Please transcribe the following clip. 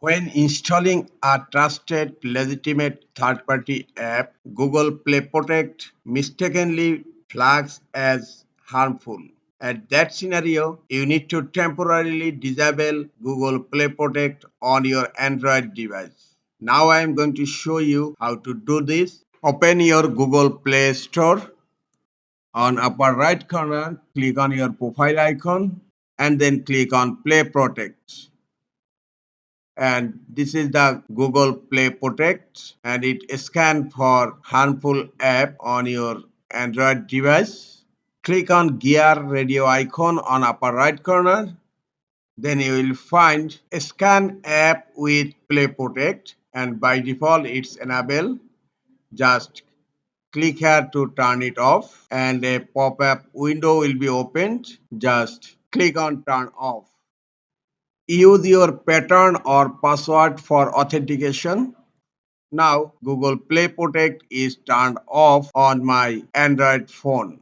When installing a trusted, legitimate third party app, Google Play Protect mistakenly flags as harmful. At that scenario, you need to temporarily disable Google Play Protect on your Android device. Now I am going to show you how to do this. Open your Google Play Store. On upper right corner, click on your profile icon and then click on Play Protect. And this is the Google Play Protect, and it scans for harmful app on your Android device. Click on gear radio icon on upper right corner. Then you will find scan app with Play Protect, and by default it's enabled. Just click here to turn it off and a pop-up window will be opened. Just click on turn off. Use your pattern or password for authentication. Now Google Play Protect is turned off on my Android phone.